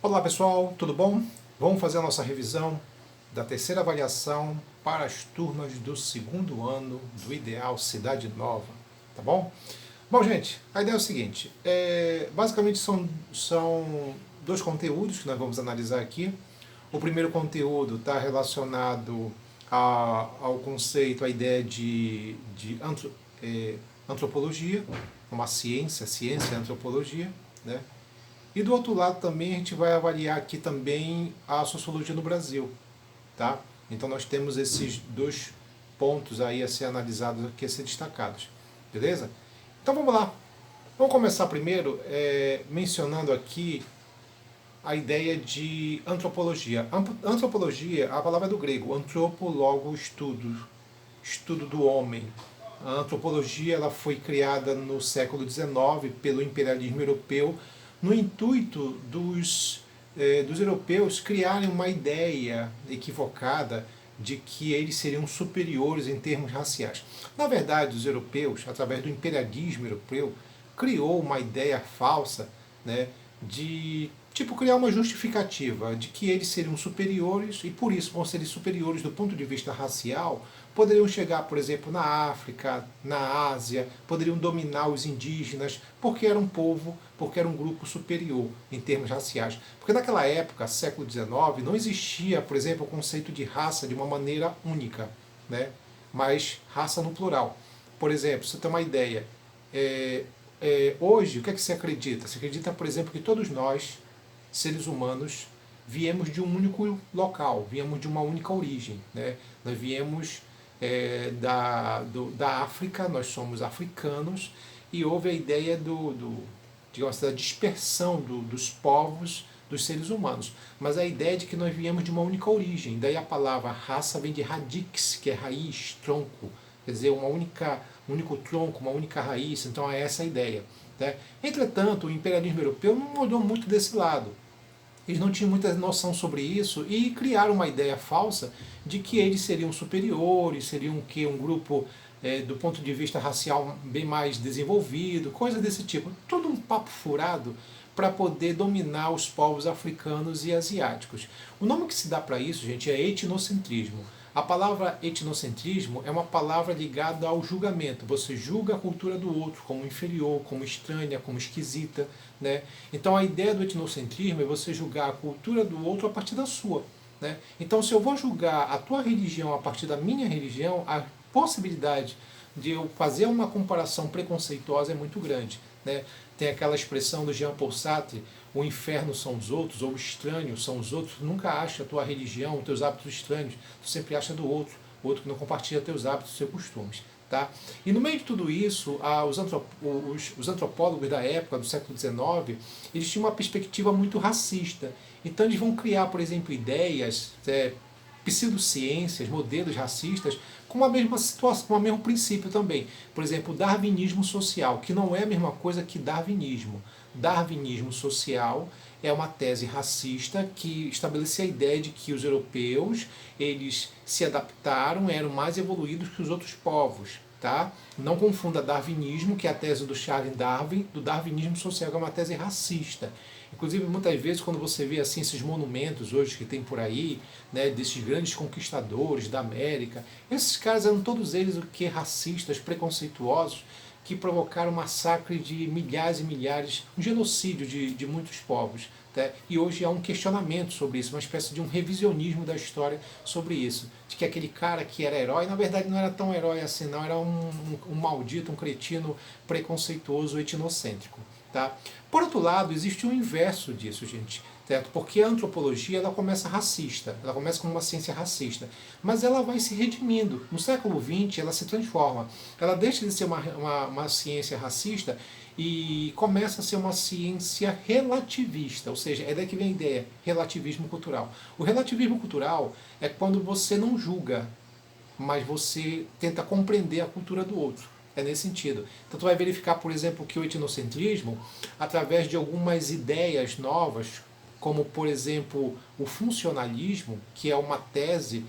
Olá pessoal, tudo bom? Vamos fazer a nossa revisão da terceira avaliação para as turmas do segundo ano do Ideal Cidade Nova, tá bom? Bom gente, a ideia é o seguinte, basicamente são dois conteúdos que nós vamos analisar aqui. O primeiro conteúdo está relacionado ao conceito, à ideia de antropologia, uma ciência e antropologia, né? E do outro lado também a gente vai avaliar aqui também a sociologia no Brasil, tá? Então nós temos esses dois pontos aí a ser analisados, aqui a ser destacados, beleza? Então vamos lá. Vamos começar primeiro mencionando aqui a ideia de antropologia. Antropologia, a palavra é do grego, antropo, logo estudo do homem. A antropologia ela foi criada no século XIX pelo imperialismo europeu no intuito dos europeus criarem uma ideia equivocada de que eles seriam superiores em termos raciais. Na verdade, os europeus, através do imperialismo europeu, criou uma ideia falsa, né, de tipo criar uma justificativa de que eles seriam superiores e por isso vão ser superiores do ponto de vista racial, poderiam chegar, por exemplo, na África, na Ásia, poderiam dominar os indígenas, porque era um povo, porque era um grupo superior em termos raciais. Porque naquela época, século XIX, não existia, por exemplo, o conceito de raça de uma maneira única, né? Mas raça no plural. Por exemplo, você tem uma ideia, hoje, o que é que se acredita? Se acredita, por exemplo, que todos nós, seres humanos, viemos de um único local, viemos de uma única origem. Né? Nós viemos da África, nós somos africanos, e houve a ideia digamos, da dispersão dos povos, dos seres humanos. Mas a ideia de que nós viemos de uma única origem, daí a palavra raça vem de radix, que é raiz, tronco, quer dizer, um único tronco, uma única raiz, então é essa a ideia. Né? Entretanto, o imperialismo europeu não olhou muito desse lado. Eles não tinham muita noção sobre isso e criaram uma ideia falsa de que eles seriam superiores, seriam que um grupo do ponto de vista racial bem mais desenvolvido, coisa desse tipo. Tudo um papo furado para poder dominar os povos africanos e asiáticos. O nome que se dá para isso, gente, é etnocentrismo. A palavra etnocentrismo é uma palavra ligada ao julgamento. Você julga a cultura do outro como inferior, como estranha, como esquisita. Né? Então a ideia do etnocentrismo é você julgar a cultura do outro a partir da sua. Né? Então se eu vou julgar a tua religião a partir da minha religião, a possibilidade de eu fazer uma comparação preconceituosa é muito grande. Né? Tem aquela expressão do Jean Paul Sartre, o inferno são os outros, ou o estranho são os outros. Tu nunca acha a tua religião, os teus hábitos estranhos, tu sempre acha do outro, o outro que não compartilha teus hábitos, seus costumes. Tá? E no meio de tudo isso, os antropólogos da época, do século XIX, eles tinham uma perspectiva muito racista. Então eles vão criar, por exemplo, ideias, pseudociências, modelos racistas, com a mesma situação, com o mesmo princípio também. Por exemplo, o darwinismo social, que não é a mesma coisa que darwinismo. Darwinismo social é uma tese racista que estabelecia a ideia de que os europeus eles se adaptaram, eram mais evoluídos que os outros povos. Tá? Não confunda darwinismo, que é a tese do Charles Darwin, do darwinismo social, que é uma tese racista. Inclusive, muitas vezes, quando você vê assim, esses monumentos hoje que tem por aí, né, desses grandes conquistadores da América, esses caras eram todos eles o que? Racistas, preconceituosos, que provocaram um massacre de milhares e milhares, um genocídio de muitos povos. Tá? E hoje há um questionamento sobre isso, uma espécie de um revisionismo da história sobre isso. De que aquele cara que era herói, na verdade não era tão herói assim, não, era um maldito, um cretino preconceituoso, etnocêntrico. Tá? Por outro lado, existe o inverso disso, gente. Certo? Porque a antropologia ela começa racista, ela começa como uma ciência racista, mas ela vai se redimindo. No século XX ela se transforma, ela deixa de ser uma ciência racista e começa a ser uma ciência relativista, ou seja, é daí que vem a ideia, relativismo cultural. O relativismo cultural é quando você não julga, mas você tenta compreender a cultura do outro. É nesse sentido. Então tu vai verificar, por exemplo, que o etnocentrismo, através de algumas ideias novas, como por exemplo o funcionalismo, que é uma tese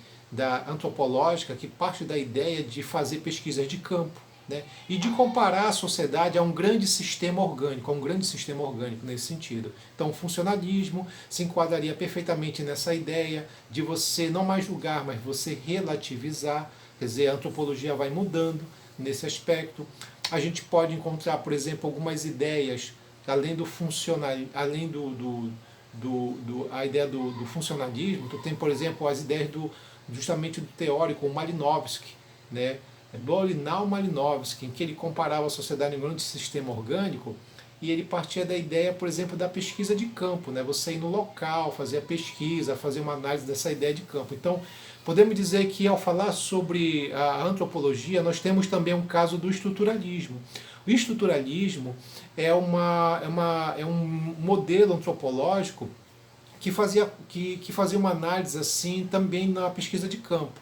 antropológica que parte da ideia de fazer pesquisas de campo. né? E de comparar a sociedade a um grande sistema orgânico, nesse sentido. Então, o funcionalismo se enquadraria perfeitamente nessa ideia de você não mais julgar, mas você relativizar, quer dizer, a antropologia vai mudando nesse aspecto. A gente pode encontrar, por exemplo, algumas ideias, além do funcional, além a ideia do funcionalismo, tu tem, por exemplo, as ideias justamente do teórico Malinowski, né? Borinal Malinowski, em que ele comparava a sociedade em um grande sistema orgânico, e ele partia da ideia, por exemplo, da pesquisa de campo, né? Você ir no local, fazer a pesquisa, fazer uma análise dessa ideia de campo. Então, podemos dizer que ao falar sobre a antropologia, nós temos também um caso do estruturalismo. O estruturalismo é um modelo antropológico que fazia uma análise assim também na pesquisa de campo.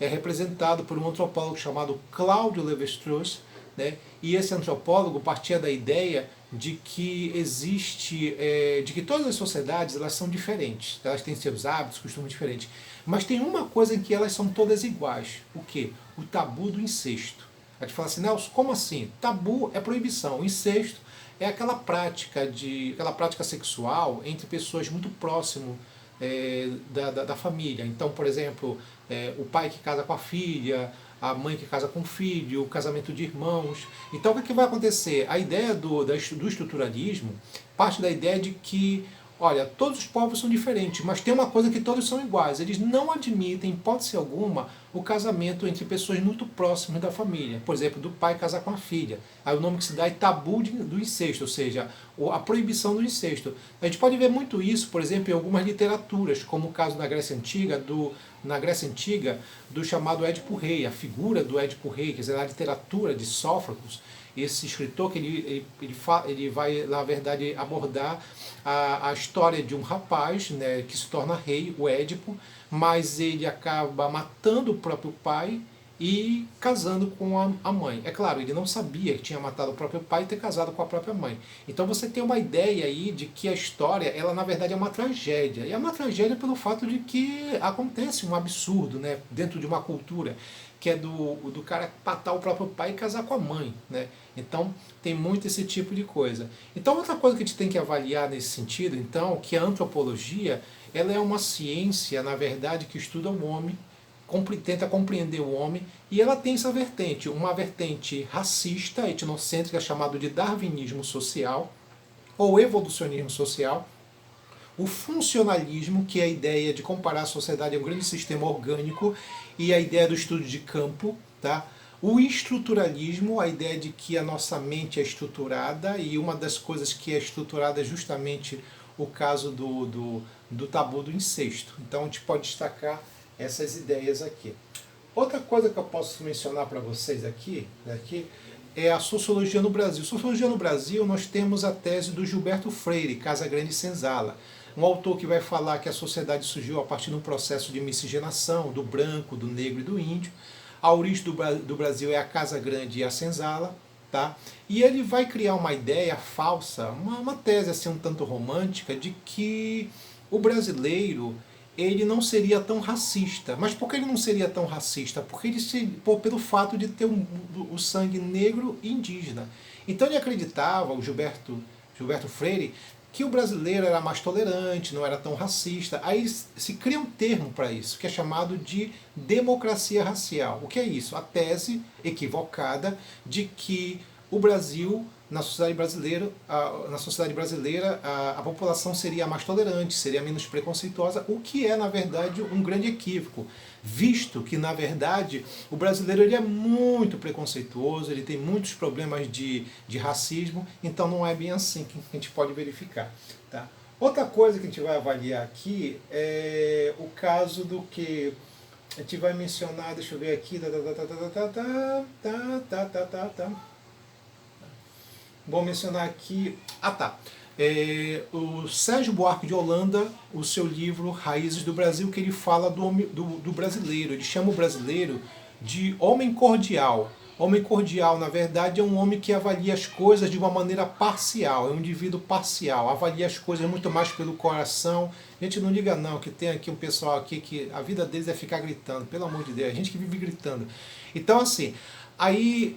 É representado por um antropólogo chamado Cláudio Lévi-Strauss, né? E esse antropólogo partia da ideia de que de que todas as sociedades elas são diferentes, elas têm seus hábitos, costumes diferentes, mas tem uma coisa em que elas são todas iguais. O quê? O tabu do incesto. A gente fala assim, Nelson, como assim? Tabu é proibição, o incesto é aquela prática sexual entre pessoas muito próximas da família. Então, por exemplo, o pai que casa com a filha, a mãe que casa com o filho, o casamento de irmãos. Então, o que vai acontecer? A ideia do estruturalismo parte da ideia de que, olha, todos os povos são diferentes, mas tem uma coisa que todos são iguais. Eles não admitem, em hipótese alguma, o casamento entre pessoas muito próximas da família. Por exemplo, do pai casar com a filha. Aí o nome que se dá é tabu do incesto, ou seja, a proibição do incesto. A gente pode ver muito isso, por exemplo, em algumas literaturas, como o caso na Grécia Antiga, do chamado Édipo Rei, a figura do Édipo Rei, quer dizer, na literatura de Sófocles, esse escritor que ele vai, na verdade, abordar a história de um rapaz, né, que se torna rei, o Édipo, mas ele acaba matando o próprio pai e casando com a mãe. É claro, ele não sabia que tinha matado o próprio pai e ter casado com a própria mãe. Então você tem uma ideia aí de que a história, ela na verdade é uma tragédia. E é uma tragédia pelo fato de que acontece um absurdo, né, dentro de uma cultura, que é do cara matar o próprio pai e casar com a mãe, né? Então tem muito esse tipo de coisa. Então outra coisa que a gente tem que avaliar nesse sentido, então, que a antropologia, ela é uma ciência, na verdade, que estuda o homem, tenta compreender o homem, e ela tem essa vertente, uma vertente racista, etnocêntrica, chamada de darwinismo social, ou evolucionismo social, o funcionalismo, que é a ideia de comparar a sociedade a um grande sistema orgânico, e a ideia do estudo de campo, tá? O estruturalismo, a ideia de que a nossa mente é estruturada, e uma das coisas que é estruturada é justamente o caso do tabu do incesto. Então a gente pode destacar essas ideias aqui. Outra coisa que eu posso mencionar para vocês aqui é a sociologia no Brasil. Sociologia no Brasil, nós temos a tese do Gilberto Freire, Casagrande e Senzala, um autor que vai falar que a sociedade surgiu a partir de um processo de miscigenação do branco, do negro e do índio. A origem do Brasil é a Casagrande e a Senzala, tá? E ele vai criar uma ideia falsa, uma tese assim um tanto romântica, de que o brasileiro ele não seria tão racista. Mas por que ele não seria tão racista? Porque pelo fato de ter o sangue negro e indígena. Então ele acreditava, o Gilberto Freire, que o brasileiro era mais tolerante, não era tão racista. Aí se cria um termo para isso, que é chamado de democracia racial. O que é isso? A tese equivocada de que o Brasil, na sociedade brasileira, a população seria mais tolerante, seria menos preconceituosa, o que é, na verdade, um grande equívoco, visto que, na verdade, o brasileiro ele é muito preconceituoso, ele tem muitos problemas de racismo, então não é bem assim que a gente pode verificar. Tá? Outra coisa que a gente vai avaliar aqui é o caso do que a gente vai mencionar, deixa eu ver aqui, vou mencionar aqui, o Sérgio Buarque de Holanda, o seu livro Raízes do Brasil, que ele fala do brasileiro, ele chama o brasileiro de homem cordial. Homem cordial, na verdade, é um homem que avalia as coisas de uma maneira parcial, é um indivíduo parcial, avalia as coisas muito mais pelo coração. Gente, não liga não, que tem aqui um pessoal aqui que a vida deles é ficar gritando, pelo amor de Deus, a gente que vive gritando. Então, assim, Aí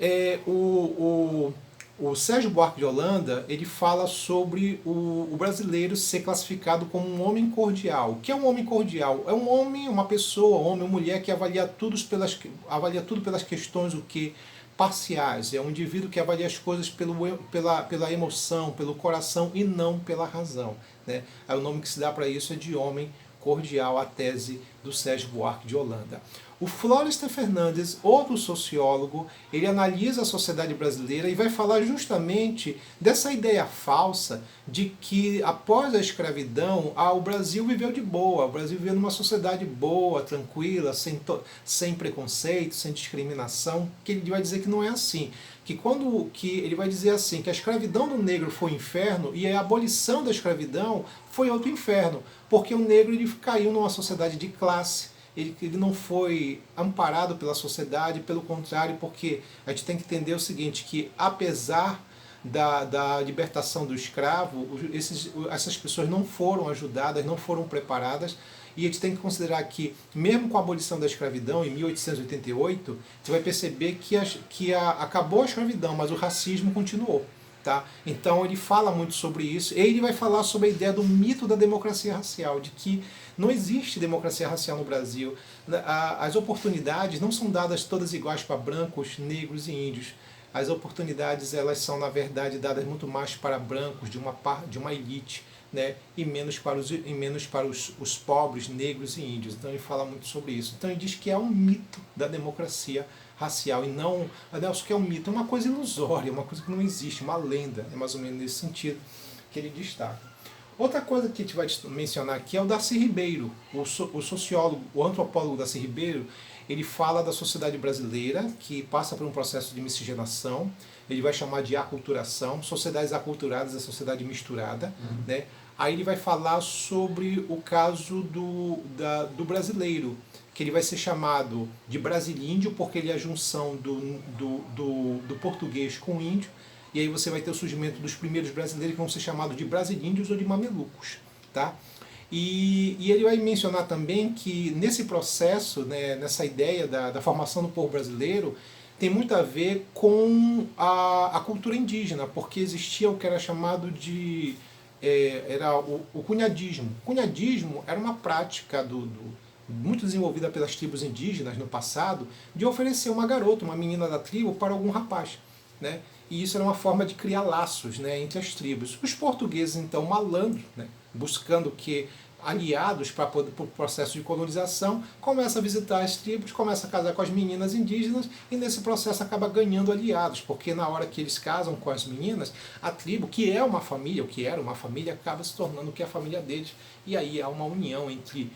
o Sérgio Buarque de Holanda, ele fala sobre o brasileiro ser classificado como um homem cordial. O que é um homem cordial? É um homem, uma pessoa, homem ou mulher que avalia tudo pelas questões o que parciais. É um indivíduo que avalia as coisas pela emoção, pelo coração e não pela razão, né? Aí o nome que se dá para isso é de homem cordial, a tese do Sérgio Buarque de Holanda. O Florestan Fernandes, outro sociólogo, ele analisa a sociedade brasileira e vai falar justamente dessa ideia falsa de que após a escravidão, o Brasil viveu de boa, o Brasil viveu numa sociedade boa, tranquila, sem preconceito, sem discriminação, que ele vai dizer que não é assim. Que ele vai dizer assim, que a escravidão do negro foi um inferno e a abolição da escravidão foi outro inferno, porque o negro ele caiu numa sociedade de classe. Ele não foi amparado pela sociedade, pelo contrário, porque a gente tem que entender o seguinte, que apesar da libertação do escravo, essas pessoas não foram ajudadas, não foram preparadas, e a gente tem que considerar que, mesmo com a abolição da escravidão, em 1888, você vai perceber que acabou a escravidão, mas o racismo continuou. Tá? Então ele fala muito sobre isso. Ele vai falar sobre a ideia do mito da democracia racial, de que não existe democracia racial no Brasil. As oportunidades não são dadas todas iguais para brancos, negros e índios. As oportunidades elas são, na verdade, dadas muito mais para brancos, de uma elite, né? E menos para os pobres, negros e índios. Então ele fala muito sobre isso. Então ele diz que é um mito da democracia racial, e não, Adelso, que é um mito, é uma coisa ilusória, uma coisa que não existe, uma lenda, é mais ou menos nesse sentido que ele destaca. Outra coisa que a gente vai mencionar aqui é o Darcy Ribeiro, o sociólogo, o antropólogo Darcy Ribeiro. Ele fala da sociedade brasileira, que passa por um processo de miscigenação, ele vai chamar de aculturação, sociedades aculturadas, a sociedade misturada, né? Aí ele vai falar sobre o caso do brasileiro, que ele vai ser chamado de brasilíndio, porque ele é a junção do português com o índio, e aí você vai ter o surgimento dos primeiros brasileiros que vão ser chamados de brasilíndios ou de mamelucos. Tá? E ele vai mencionar também que nesse processo, né, nessa ideia da formação do povo brasileiro, tem muito a ver com a cultura indígena, porque existia o que era chamado de... era o cunhadismo. O cunhadismo era uma prática muito desenvolvida pelas tribos indígenas no passado, de oferecer uma garota, uma menina da tribo, para algum rapaz, né? E isso era uma forma de criar laços, né, entre as tribos. Os portugueses, então, malandros, né, buscando que aliados para o processo de colonização, começa a visitar as tribos, começa a casar com as meninas indígenas e nesse processo acaba ganhando aliados, porque na hora que eles casam com as meninas, a tribo, que é uma família, o que era uma família, acaba se tornando o que é a família deles, e aí há uma união entre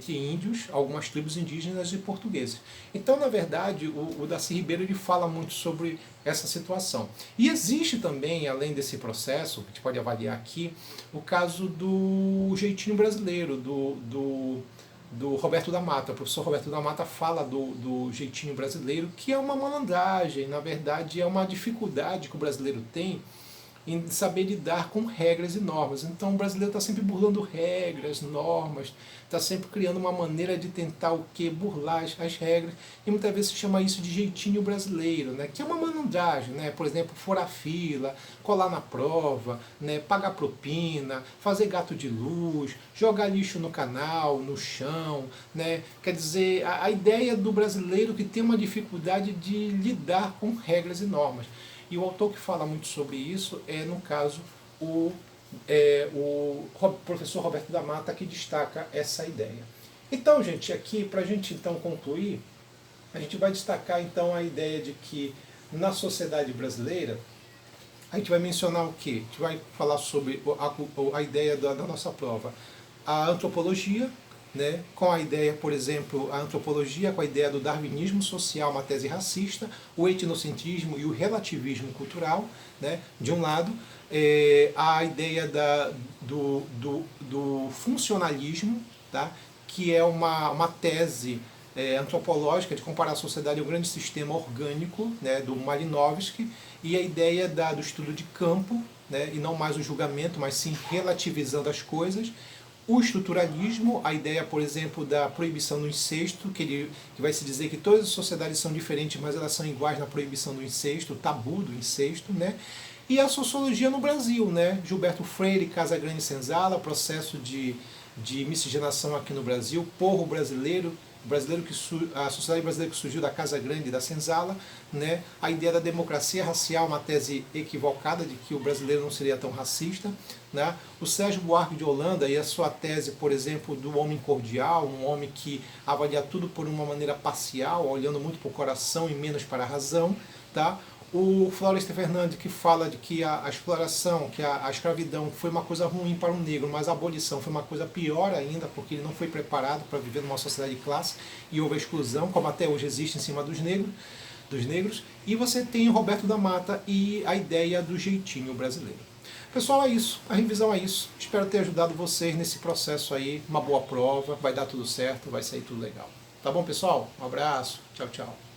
índios, algumas tribos indígenas e portugueses. Então, na verdade, o Darcy Ribeiro ele fala muito sobre essa situação. E existe também, além desse processo, que a gente pode avaliar aqui, o caso do jeitinho brasileiro, do Roberto da Mata. O professor Roberto da Mata fala do jeitinho brasileiro, que é uma malandragem, na verdade é uma dificuldade que o brasileiro tem em saber lidar com regras e normas. Então o brasileiro está sempre burlando regras, normas, está sempre criando uma maneira de tentar o que? Burlar as regras, e muitas vezes se chama isso de jeitinho brasileiro, né? Que é uma malandragem, né? Por exemplo, furar fila, colar na prova, né? Pagar propina, fazer gato de luz, jogar lixo no canal, no chão, né? Quer dizer, a ideia do brasileiro que tem uma dificuldade de lidar com regras e normas. E o autor que fala muito sobre isso é, no caso, o professor Roberto da Mata, que destaca essa ideia. Então, gente, aqui, para a gente então concluir, a gente vai destacar então a ideia de que na sociedade brasileira, a gente vai mencionar o quê? A gente vai falar sobre a ideia da nossa prova. A antropologia, né, com a ideia, por exemplo, a antropologia com a ideia do darwinismo social, uma tese racista, o etnocentrismo e o relativismo cultural, né, de um lado, a ideia do funcionalismo, tá, que é uma tese antropológica de comparar a sociedade a um grande sistema orgânico, né, do Malinowski, e a ideia do estudo de campo, né, e não mais o julgamento, mas sim relativizando as coisas. O estruturalismo, a ideia, por exemplo, da proibição do incesto, que vai se dizer que todas as sociedades são diferentes, mas elas são iguais na proibição do incesto, o tabu do incesto, né? E a sociologia no Brasil, né? Gilberto Freire, Casagrande e Senzala, processo de miscigenação aqui no Brasil, povo brasileiro, a sociedade brasileira que surgiu da Casa Grande e da Senzala, né? A ideia da democracia racial, uma tese equivocada de que o brasileiro não seria tão racista, né? O Sérgio Buarque de Holanda e a sua tese, por exemplo, do homem cordial, um homem que avalia tudo por uma maneira parcial, olhando muito para o coração e menos para a razão, tá? O Florestan Fernandes, que fala de que a exploração, que a escravidão foi uma coisa ruim para o negro, mas a abolição foi uma coisa pior ainda, porque ele não foi preparado para viver numa sociedade de classe e houve a exclusão, como até hoje existe em cima dos negros. E você tem o Roberto da Mata e a ideia do jeitinho brasileiro. Pessoal, é isso. A revisão é isso. Espero ter ajudado vocês nesse processo aí. Uma boa prova, vai dar tudo certo, vai sair tudo legal. Tá bom, pessoal? Um abraço. Tchau, tchau.